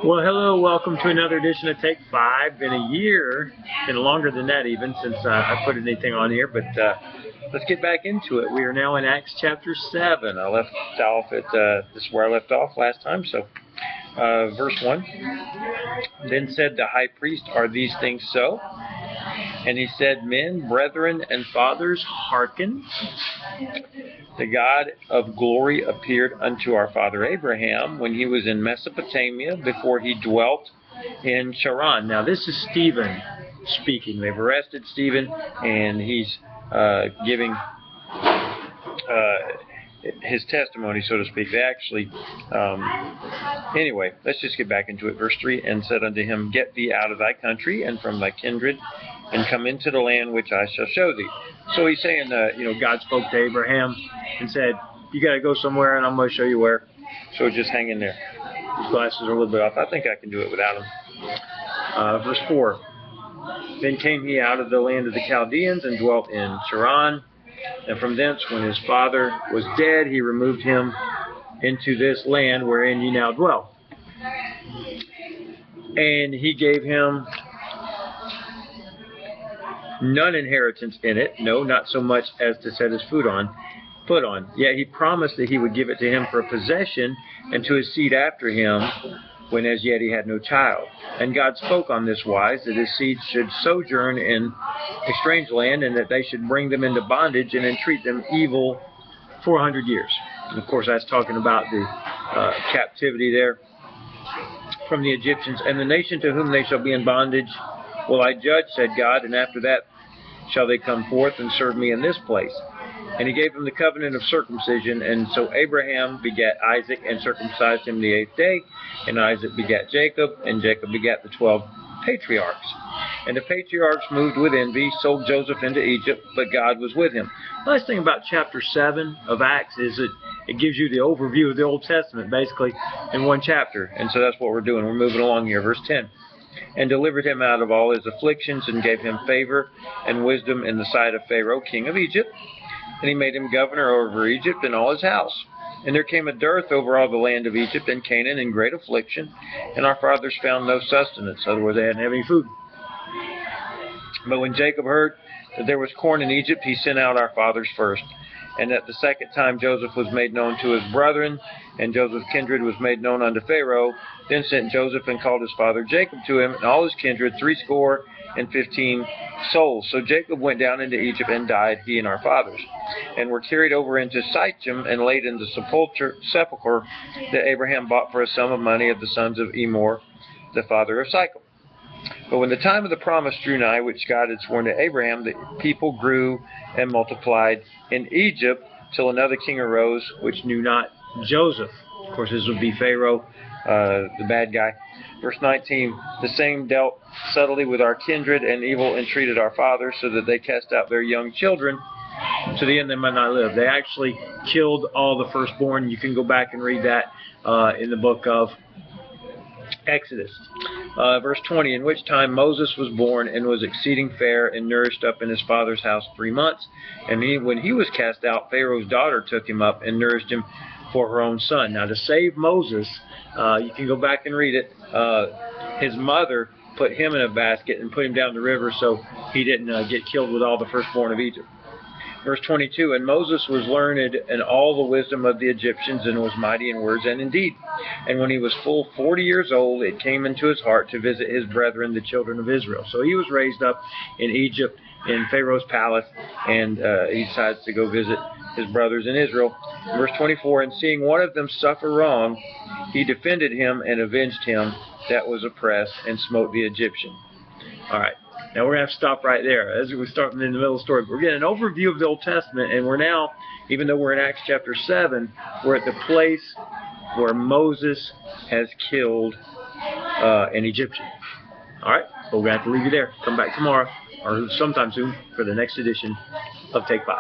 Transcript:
Well, hello, welcome to another edition of Take 5. Been a year, been longer than that even, since I put anything on here, but let's get back into it. We are now in Acts chapter 7. I left off at, this is where I left off last time, so verse 1. Then said the high priest, "Are these things so?" And he said, "Men, brethren, and fathers, hearken. The God of glory appeared unto our father Abraham when he was in Mesopotamia, before he dwelt in Charan." Now this is Stephen speaking. They've arrested Stephen, and he's giving his testimony, so to speak. They actually, anyway, let's just get back into it. Verse 3, "And said unto him, Get thee out of thy country and from thy kindred, and come into the land which I shall show thee." So he's saying, God spoke to Abraham and said, "You got to go somewhere, and I'm going to show you where. So just hang in there." These glasses are a little bit off. I think I can do it without them. Verse 4, "Then came he out of the land of the Chaldeans, and dwelt in Charan. And from thence, when his father was dead, he removed him into this land wherein ye now dwell. And he gave him none inheritance in it, no, not so much as to set his foot on. Yet he promised that he would give it to him for a possession, and to his seed after him, when as yet he had no child. And God spoke on this wise, that his seed should sojourn in a strange land, and that they should bring them into bondage, and entreat them evil 400 years. And of course, that's talking about the captivity there from the Egyptians. "And the nation to whom they shall be in bondage will I judge, said God, and after that shall they come forth and serve me in this place." And he gave him the covenant of circumcision. And so Abraham begat Isaac, and circumcised him the 8th day. And Isaac begat Jacob, and Jacob begat the 12 patriarchs. And the patriarchs, moved with envy, sold Joseph into Egypt, but God was with him. The nice thing about chapter 7 of Acts is that it gives you the overview of the Old Testament, basically, in one chapter. And so that's what we're doing. We're moving along here. Verse 10. "And delivered him out of all his afflictions, and gave him favor and wisdom in the sight of Pharaoh, king of Egypt. And he made him governor over Egypt and all his house. And there came a dearth over all the land of Egypt and Canaan, in great affliction. And our fathers found no sustenance." Otherwise, they hadn't had any food. "But when Jacob heard that there was corn in Egypt, he sent out our fathers first. And at the second time Joseph was made known to his brethren, and Joseph's kindred was made known unto Pharaoh. Then sent Joseph and called his father Jacob to him, and all his kindred, threescore and 15 souls. So Jacob went down into Egypt and died, he and our fathers, and were carried over into Shechem, and laid in the sepulchre that Abraham bought for a sum of money of the sons of Emor, the father of Shechem. But when the time of the promise drew nigh, which God had sworn to Abraham, the people grew and multiplied in Egypt, till another king arose, which knew not Joseph." Of course, this would be Pharaoh, the bad guy. Verse 19, "The same dealt subtly with our kindred, and evil entreated our fathers, so that they cast out their young children, to the end they might not live." They actually killed all the firstborn. You can go back and read that in the book of Exodus. Verse 20, "In which time Moses was born, and was exceeding fair, and nourished up in his father's house 3 months. And when he was cast out, Pharaoh's daughter took him up, and nourished him for her own son." Now, to save Moses, you can go back and read it, his mother put him in a basket and put him down the river, so he didn't get killed with all the firstborn of Egypt. Verse 22, "And Moses was learned in all the wisdom of the Egyptians, and was mighty in words and in deed. And when he was full 40 years old, it came into his heart to visit his brethren, the children of Israel." So he was raised up in Egypt, in Pharaoh's palace, and he decides to go visit his brothers in Israel. Verse 24, "And seeing one of them suffer wrong, he defended him and avenged him that was oppressed, and smote the Egyptian." All right. Now we're going to have to stop right there. As we start in the middle of the story, we're getting an overview of the Old Testament, and we're now, even though we're in Acts chapter 7, we're at the place where Moses has killed an Egyptian. All right, but we're going to have to leave you there. Come back tomorrow, or sometime soon, for the next edition of Take 5.